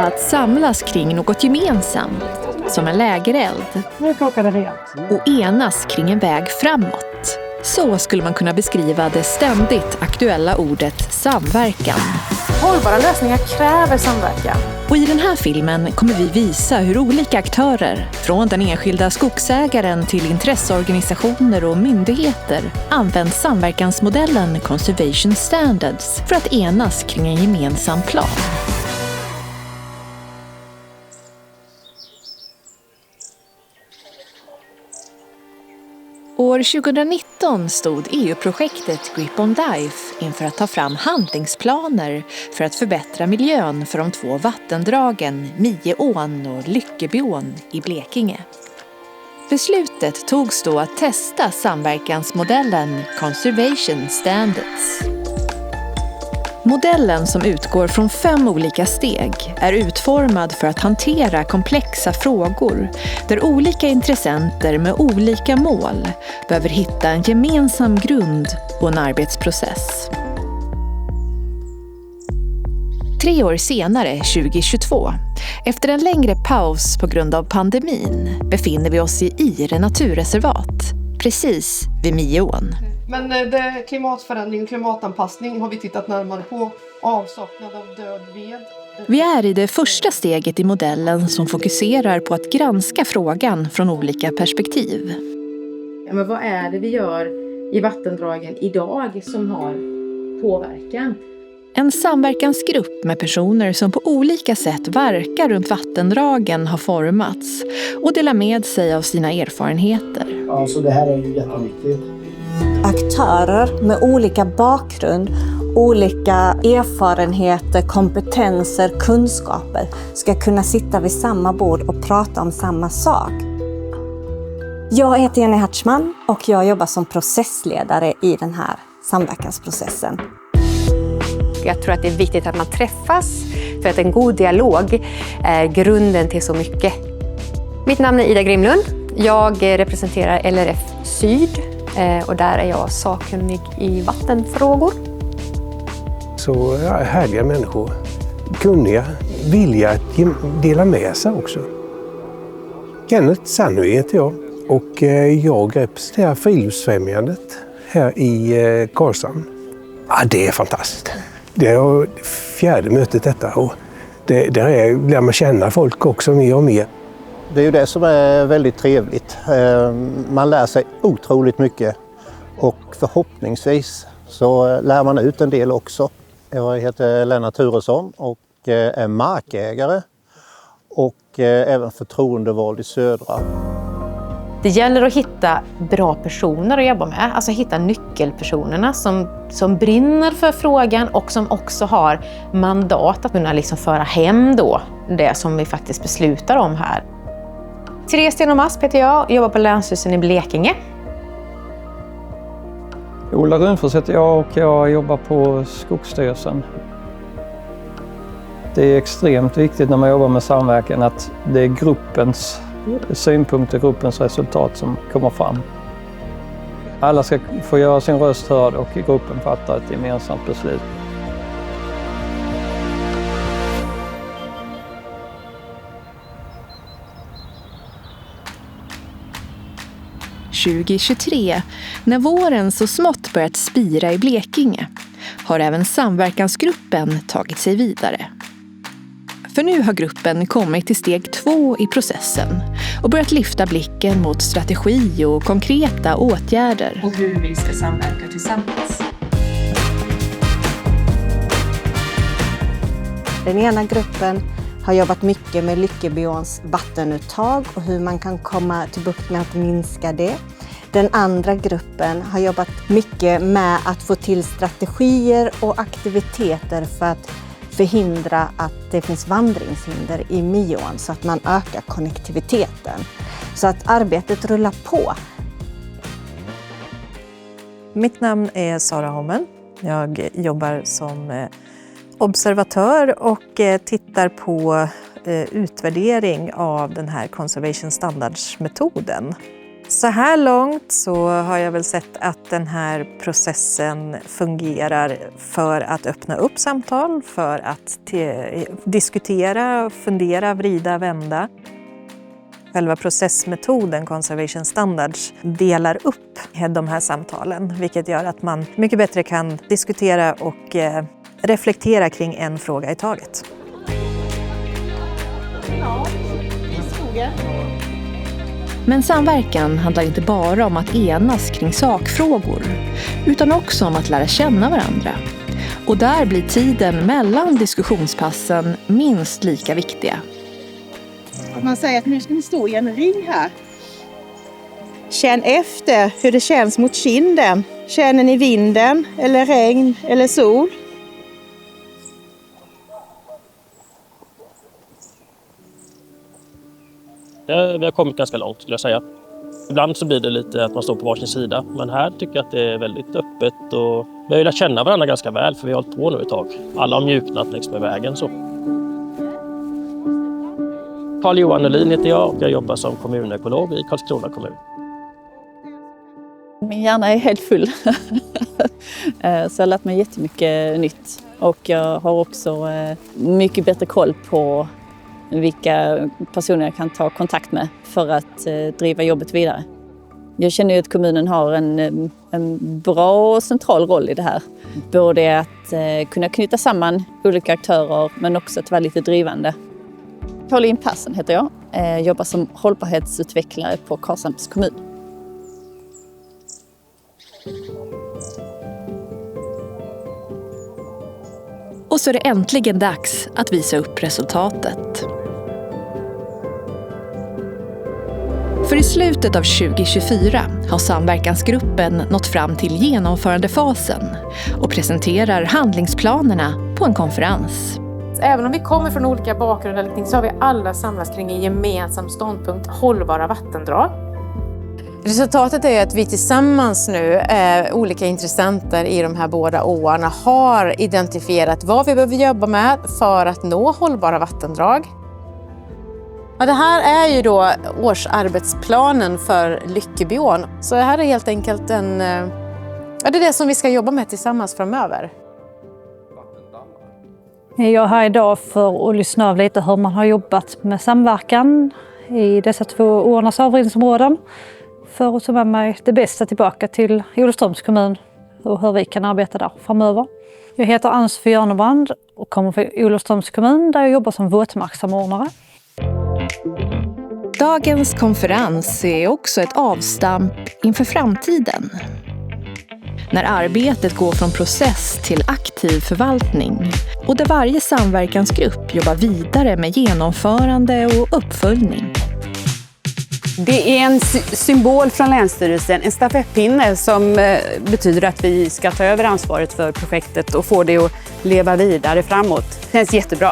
att samlas kring något gemensamt, som en lägereld, Nu kokar det rent. och enas kring en väg framåt. Så skulle man kunna beskriva det ständigt aktuella ordet samverkan. Hållbara lösningar kräver samverkan. Och i den här filmen kommer vi visa hur olika aktörer, från den enskilda skogsägaren till intresseorganisationer och myndigheter, använt samverkansmodellen Conservation Standards för att enas kring en gemensam plan. År 2019 stod EU-projektet Grip on Life inför att ta fram handlingsplaner för att förbättra miljön för de 2 vattendragen Mieån och Lyckebyån i Blekinge. Beslutet togs då att testa samverkansmodellen Conservation Standards. Modellen, som utgår från 5 olika steg, är utformad för att hantera komplexa frågor där olika intressenter med olika mål behöver hitta en gemensam grund och en arbetsprocess. 3 år senare, 2022, efter en längre paus på grund av pandemin, befinner vi oss i Ihre naturreservat, precis vid Mieån. Men det klimatförändring och klimatanpassning har vi tittat närmare på. Avsaknad av död ved. Vi är i det första steget i modellen som fokuserar på att granska frågan från olika perspektiv. Men vad är det vi gör i vattendragen idag som har påverkan? En samverkansgrupp med personer som på olika sätt verkar runt vattendragen har formats och delar med sig av sina erfarenheter. Ja, så det här är ju jätteviktigt. Aktörer med olika bakgrund, olika erfarenheter, kompetenser, kunskaper ska kunna sitta vid samma bord och prata om samma sak. Jag heter Jenny Hartman och jag jobbar som processledare i den här samverkansprocessen. Jag tror att det är viktigt att man träffas för att en god dialog är grunden till så mycket. Mitt namn är Ida Grimlund. Jag representerar LRF Syd och där är jag sakkunnig i vattenfrågor. Så härliga människor, kunniga, vilja att dela med sig också. Kenneth Sandby heter jag och jag representerar Friluftsfrämjandet här i Karlshamn. Ja, det är fantastiskt. Det är 4:e mötet detta och där lär man känna folk också mer och mer. Det är ju det som är väldigt trevligt. Man lär sig otroligt mycket och förhoppningsvis så lär man ut en del också. Jag heter Lennart Turesson och är markägare och även förtroendevald i Södra. Det gäller att hitta bra personer att jobba med. Alltså hitta nyckelpersonerna som brinner för frågan och som också har mandat att kunna liksom föra hem då det som vi faktiskt beslutar om här. Therese Sten Asp heter jag, jobbar på Länsstyrelsen i Blekinge. Ola Runfors heter jag och jag jobbar på Skogsstyrelsen. Det är extremt viktigt när man jobbar med samverkan att det är gruppens synpunkter, gruppens resultat som kommer fram. Alla ska få göra sin röst hörd och gruppen fattar ett gemensamt beslut. –2023, när våren så smått börjat spira i Blekinge, har även samverkansgruppen tagit sig vidare. För nu har gruppen kommit till steg 2 i processen och börjat lyfta blicken mot strategi och konkreta åtgärder. Och hur vi ska samverka tillsammans. Den ena gruppen har jobbat mycket med Lyckebyåns vattenuttag och hur man kan komma till bukt med att minska det. Den andra gruppen har jobbat mycket med att få till strategier och aktiviteter för att förhindra att det finns vandringshinder i Mieån så att man ökar konnektiviteten. Så att arbetet rullar på. Mitt namn är Sara Hommen. Jag jobbar som observatör och tittar på utvärdering av den här Conservation Standards-metoden. Så här långt så har jag väl sett att den här processen fungerar för att öppna upp samtal, för att diskutera, fundera, vrida, vända. Själva processmetoden Conservation Standards delar upp de här samtalen, vilket gör att man mycket bättre kan diskutera och reflektera kring en fråga i taget. Men samverkan handlar inte bara om att enas kring sakfrågor, utan också om att lära känna varandra. Och där blir tiden mellan diskussionspassen minst lika viktiga. Att man säger att nu ska ni stå i en ring här. Känn efter hur det känns mot kinden. Känner ni vinden eller regn eller sol? Vi har kommit ganska långt skulle jag säga. Ibland så blir det lite att man står på varsin sida. Men här tycker jag att det är väldigt öppet och vi har ju lärt känna varandra ganska väl för vi har hållit på nu ett tag. Alla har mjuknat längs med vägen så. Carl-Johan Nolin heter jag och jag jobbar som kommunekolog i Karlskrona kommun. Min hjärna är helt full. Så jag har lärt mig jättemycket nytt. Och jag har också mycket bättre koll på vilka personer jag kan ta kontakt med för att driva jobbet vidare. Jag känner ju att kommunen har en bra och central roll i det här. Både att kunna knyta samman olika aktörer men också att vara lite drivande. Pauline Persson heter jag. Jobbar som hållbarhetsutvecklare på Karlshamns kommun. Och så är det äntligen dags att visa upp resultatet. För i slutet av 2024 har samverkansgruppen nått fram till genomförandefasen och presenterar handlingsplanerna på en konferens. Även om vi kommer från olika bakgrunder så har vi alla samlats kring en gemensam ståndpunkt, hållbara vattendrag. Resultatet är att vi tillsammans nu, olika intressenter i de här båda åarna, har identifierat vad vi behöver jobba med för att nå hållbara vattendrag. Ja, det här är ju då årsarbetsplanen för Lyckebyån. Så det här är helt enkelt det är det som vi ska jobba med tillsammans framöver. Jag är här idag för att lyssna av lite hur man har jobbat med samverkan i dessa två åarnas avrinningsområden. För att ta med mig det bästa tillbaka till Olofströms kommun och hur vi kan arbeta där framöver. Jag heter Ann-Sofie Jörnebrand och kommer från Olofströms kommun där jag jobbar som våtmarkssamordnare. Dagens konferens är också ett avstamp inför framtiden. När arbetet går från process till aktiv förvaltning och där varje samverkansgrupp jobbar vidare med genomförande och uppföljning. Det är en symbol från Länsstyrelsen, en stafettpinne som betyder att vi ska ta över ansvaret för projektet och få det att leva vidare framåt. Det känns jättebra.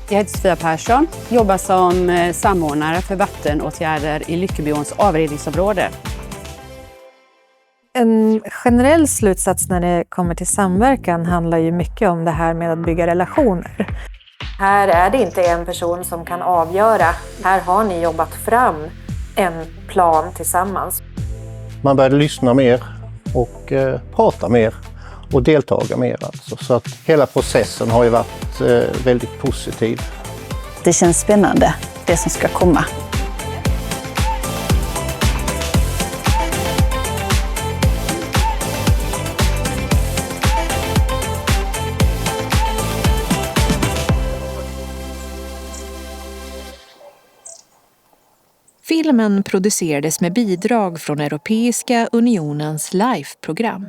Jag heter Sofia Persson, jobbar som samordnare för vattenåtgärder i Lyckebyåns avrinningsområde. En generell slutsats när det kommer till samverkan handlar ju mycket om det här med att bygga relationer. Här är det inte en person som kan avgöra. Här har ni jobbat fram en plan tillsammans. Man började lyssna mer och prata mer och deltaga mer. Alltså. Så att hela processen har ju varit väldigt positiv. Det känns spännande, det som ska komma. Filmen producerades med bidrag från Europeiska unionens LIFE-program.